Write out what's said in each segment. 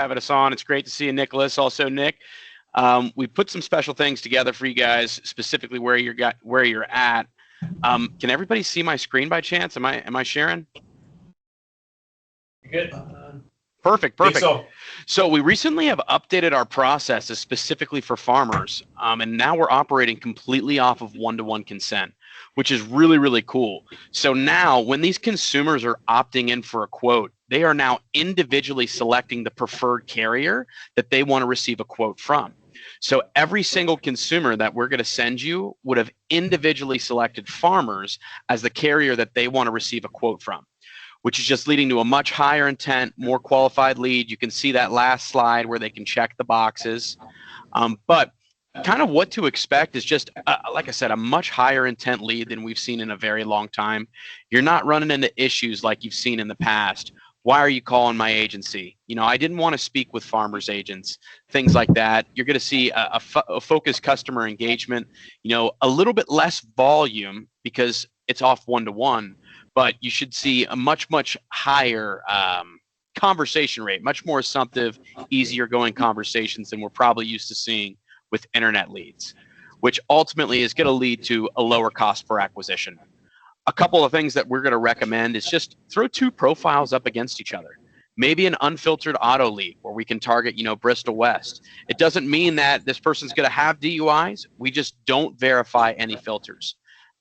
having us on. It's great to see you, Nicholas. Also, Nick, we put some special things together for you guys, specifically where you're at. Can everybody see my screen by chance? Am I sharing? Good. Perfect. So. So we recently have updated our processes specifically for farmers, and now we're operating completely off of one-to-one consent, which is really, really cool. So now when these consumers are opting in for a quote, they are now individually selecting the preferred carrier that they want to receive a quote from. So every single consumer that we're going to send you would have individually selected farmers as the carrier that they want to receive a quote from, which is just leading to a much higher intent, more qualified lead. You can see that last slide where they can check the boxes. But kind of what to expect is just, like I said, a much higher intent lead than we've seen in a very long time. You're not running into issues like you've seen in the past. Why are you calling my agency? I didn't want to speak with farmers agents, things like that. You're going to see a focused customer engagement, a little bit less volume because it's off one-to-one. But you should see a much, much higher conversation rate, much more assumptive, easier going conversations than we're probably used to seeing with internet leads, which ultimately is going to lead to a lower cost per acquisition. A couple of things that we're going to recommend is just throw two profiles up against each other. Maybe an unfiltered auto lead where we can target, Bristol West. It doesn't mean that this person's going to have DUIs. We just don't verify any filters.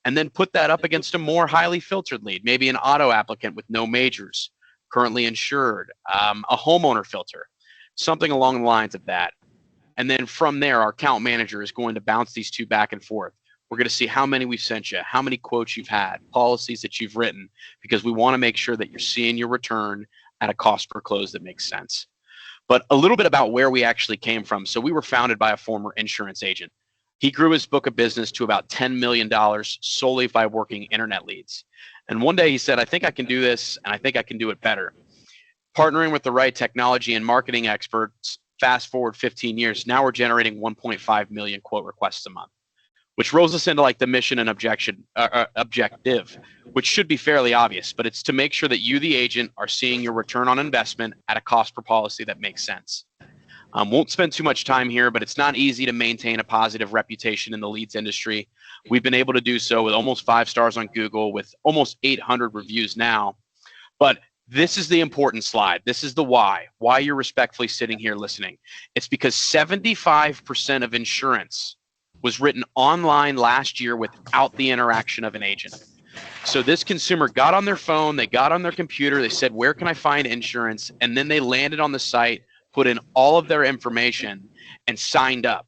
And then put that up against a more highly filtered lead, maybe an auto applicant with no majors, currently insured, a homeowner filter, something along the lines of that. And then from there, our account manager is going to bounce these two back and forth. We're going to see how many we've sent you, how many quotes you've had, policies that you've written, because we want to make sure that you're seeing your return at a cost per close that makes sense. But a little bit about where we actually came from. So we were founded by a former insurance agent. He grew his book of business to about $10 million solely by working internet leads. And one day he said, I think I can do this, and I think I can do it better. Partnering with the right technology and marketing experts, fast forward 15 years, now we're generating 1.5 million quote requests a month, which rolls us into like the mission and objective, which should be fairly obvious, but it's to make sure that you, the agent, are seeing your return on investment at a cost per policy that makes sense. Won't spend too much time here, but it's not easy to maintain a positive reputation in the leads industry. We've been able to do so with almost 5 stars on Google, with almost 800 reviews now. But this is the important slide. This is the why you're respectfully sitting here listening. It's because 75% of insurance was written online last year without the interaction of an agent. So this consumer got on their phone, they got on their computer, they said, where can I find insurance? And then they landed on the site, put in all of their information, and signed up.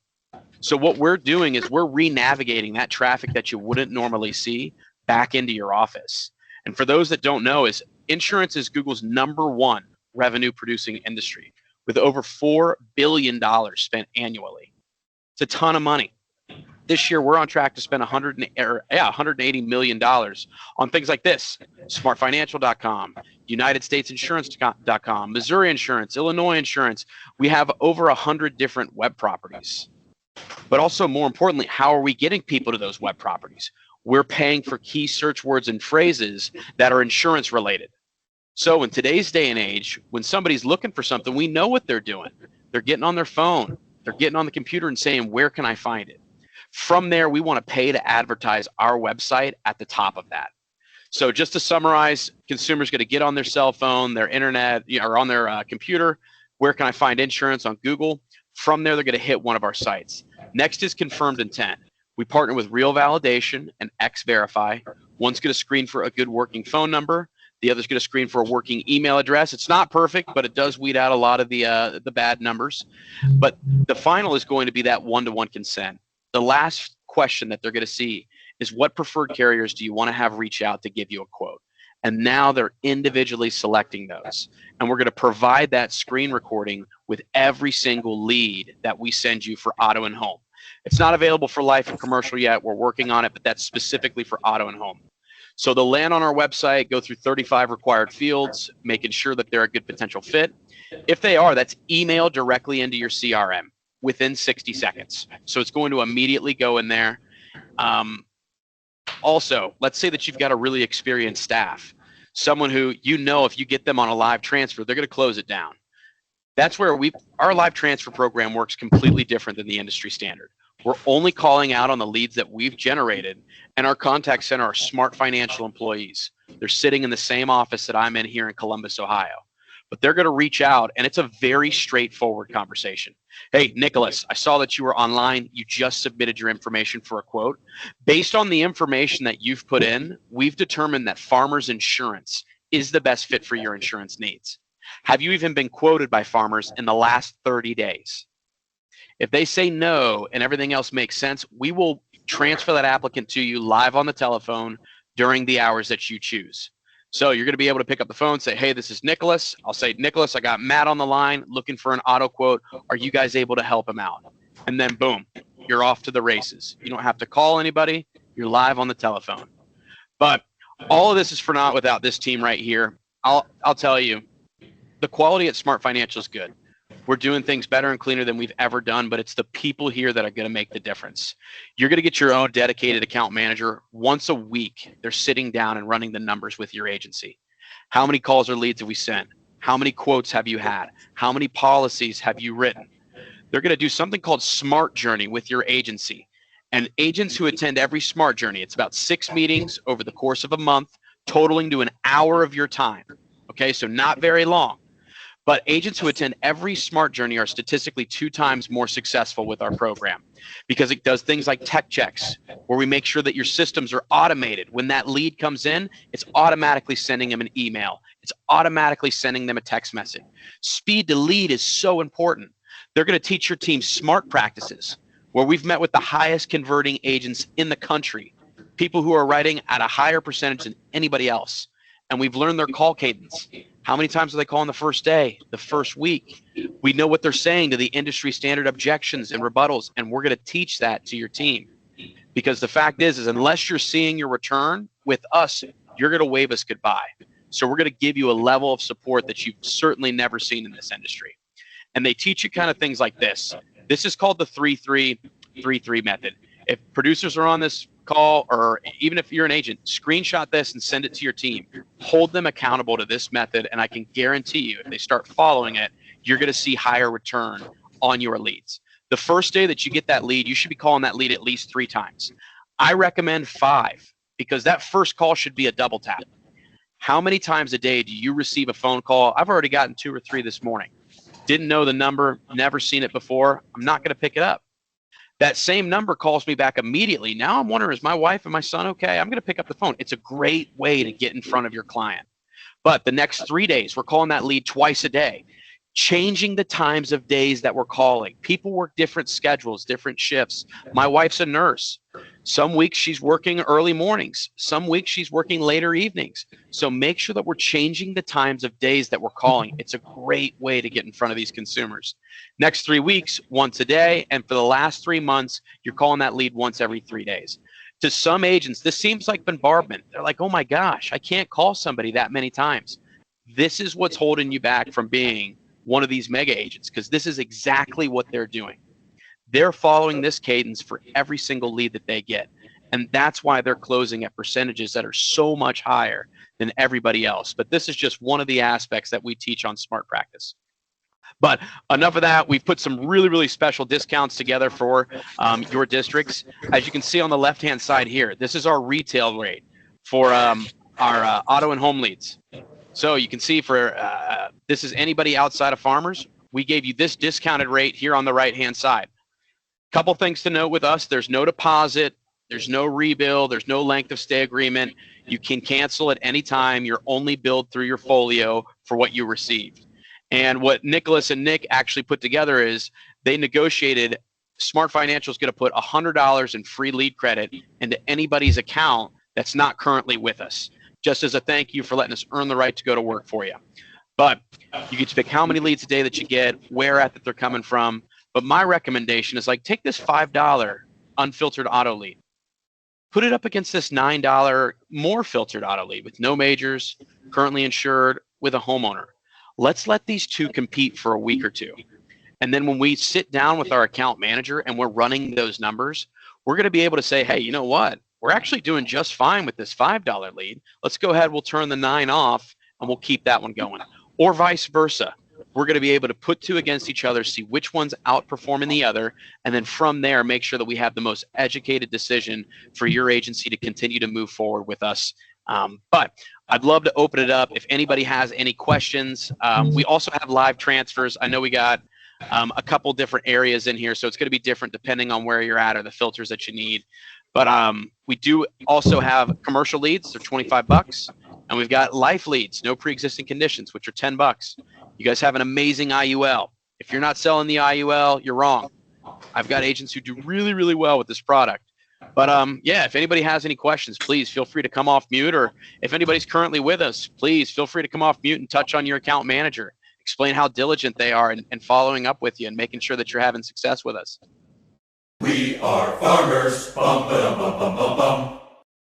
So what we're doing is we're re-navigating that traffic that you wouldn't normally see back into your office. And for those that don't know, insurance is Google's #1 revenue producing industry with over $4 billion spent annually. It's a ton of money. This year, we're on track to spend $180 million on things like this: SmartFinancial.com, UnitedStatesInsurance.com, Missouri Insurance, Illinois Insurance. We have over 100 different web properties. But also, more importantly, how are we getting people to those web properties? We're paying for key search words and phrases that are insurance related. So in today's day and age, when somebody's looking for something, we know what they're doing. They're getting on their phone, they're getting on the computer and saying, where can I find it? From there, we want to pay to advertise our website at the top of that. So just to summarize, consumers going to get on their cell phone, their internet, or on their computer. Where can I find insurance on Google? From there, they're going to hit one of our sites. Next is confirmed intent. We partner with Real Validation and X-Verify. One's going to screen for a good working phone number. The other's going to screen for a working email address. It's not perfect, but it does weed out a lot of the bad numbers. But the final is going to be that one-to-one consent. The last question that they're going to see is, what preferred carriers do you want to have reach out to give you a quote? And now they're individually selecting those. And we're going to provide that screen recording with every single lead that we send you for auto and home. It's not available for life and commercial yet. We're working on it, but that's specifically for auto and home. So they'll land on our website, go through 35 required fields, making sure that they're a good potential fit. If they are, that's emailed directly into your CRM within 60 seconds. So it's going to immediately go in there. Also, let's say that you've got a really experienced staff, someone who, if you get them on a live transfer, they're going to close it down. That's where our live transfer program works completely different than the industry standard. We're only calling out on the leads that we've generated, and our contact center are SmartFinancial employees. They're sitting in the same office that I'm in here in Columbus, Ohio. But they're going to reach out, and it's a very straightforward conversation. Hey, Nicholas, I saw that you were online. You just submitted your information for a quote. Based on the information that you've put in, we've determined that Farmers Insurance is the best fit for your insurance needs. Have you even been quoted by Farmers in the last 30 days? If they say no and everything else makes sense, we will transfer that applicant to you live on the telephone during the hours that you choose. So you're going to be able to pick up the phone and say, hey, this is Nicholas. I'll say, Nicholas, I got Matt on the line looking for an auto quote. Are you guys able to help him out? And then boom, you're off to the races. You don't have to call anybody. You're live on the telephone. But all of this is for naught without this team right here. I'll tell you, the quality at Smart Financial is good. We're doing things better and cleaner than we've ever done, but it's the people here that are going to make the difference. You're going to get your own dedicated account manager once a week. They're sitting down and running the numbers with your agency. How many calls or leads have we sent? How many quotes have you had? How many policies have you written? They're going to do something called Smart Journey with your agency. And agents who attend every Smart Journey, it's about 6 meetings over the course of a month, totaling to an hour of your time. Okay, so not very long. But agents who attend every Smart Journey are statistically 2 times more successful with our program because it does things like tech checks where we make sure that your systems are automated. When that lead comes in, it's automatically sending them an email. It's automatically sending them a text message. Speed to lead is so important. They're going to teach your team smart practices where we've met with the highest converting agents in the country, people who are writing at a higher percentage than anybody else. And we've learned their call cadence. How many times do they call on the first day, the first week? We know what they're saying to the industry standard objections and rebuttals, and we're going to teach that to your team. Because the fact is unless you're seeing your return with us, you're going to wave us goodbye. So we're going to give you a level of support that you've certainly never seen in this industry. And they teach you kind of things like this. This is called the 3-3-3-3 method. If producers are on this call, or even if you're an agent, screenshot this and send it to your team. Hold them accountable to this method, and I can guarantee you, if they start following it, you're going to see higher return on your leads. The first day that you get that lead, you should be calling that lead at least 3 times. I recommend 5 because that first call should be a double tap. How many times a day do you receive a phone call? I've already gotten 2 or 3 this morning. Didn't know the number, never seen it before. I'm not going to pick it up. That same number calls me back immediately. Now I'm wondering, is my wife and my son okay? I'm going to pick up the phone. It's a great way to get in front of your client. But the next 3 days, we're calling that lead twice a day. Changing the times of days that we're calling. People work different schedules, different shifts. My wife's a nurse. Some weeks she's working early mornings. Some weeks she's working later evenings. So make sure that we're changing the times of days that we're calling. It's a great way to get in front of these consumers. Next 3 weeks, once a day. And for the last 3 months, you're calling that lead once every 3 days. To some agents, this seems like bombardment. They're like, oh my gosh, I can't call somebody that many times. This is what's holding you back from being one of these mega agents, because this is exactly what they're doing. They're following this cadence for every single lead that they get. And that's why they're closing at percentages that are so much higher than everybody else. But this is just one of the aspects that we teach on Smart Practice. But enough of that. We've put some really, really special discounts together for your districts. As you can see on the left-hand side here, this is our retail rate for our auto and home leads. So you can see for this is anybody outside of Farmers. We gave you this discounted rate here on the right-hand side. Couple things to note with us. There's no deposit. There's no rebill. There's no length of stay agreement. You can cancel at any time. You're only billed through your folio for what you received. And what Nicholas and Nick actually put together is they negotiated. Smart Financial is going to put $100 in free lead credit into anybody's account that's not currently with us, just as a thank you for letting us earn the right to go to work for you. But you get to pick how many leads a day that you get, where at that they're coming from. But my recommendation is like take this $5 unfiltered auto lead, put it up against this $9 more filtered auto lead with no majors, currently insured with a homeowner. Let's let these two compete for a week or two. And then when we sit down with our account manager and we're running those numbers, we're going to be able to say, hey, you know what? We're actually doing just fine with this $5 lead. Let's go ahead. We'll turn the 9 off and we'll keep that one going. Or vice versa. we're going to be able to put two against each other, see which one's outperforming the other, and then from there, make sure that we have the most educated decision for your agency to continue to move forward with us. But I'd love to open it up if anybody has any questions. We also have live transfers. I know we got a couple different areas in here, so it's going to be different depending on where you're at or the filters that you need. But we do also have commercial leads. They're 25 bucks. And we've got life leads, no pre-existing conditions, which are 10 bucks. You guys have an amazing IUL. If you're not selling the IUL, you're wrong. I've got agents who do really, really well with this product. But yeah, if anybody has any questions, please feel free to come off mute. Or if anybody's currently with us, please feel free to come off mute and touch on your account manager. Explain how diligent they are and following up with you and making sure that you're having success with us. We are farmers. Bum, ba, dum, bum, bum,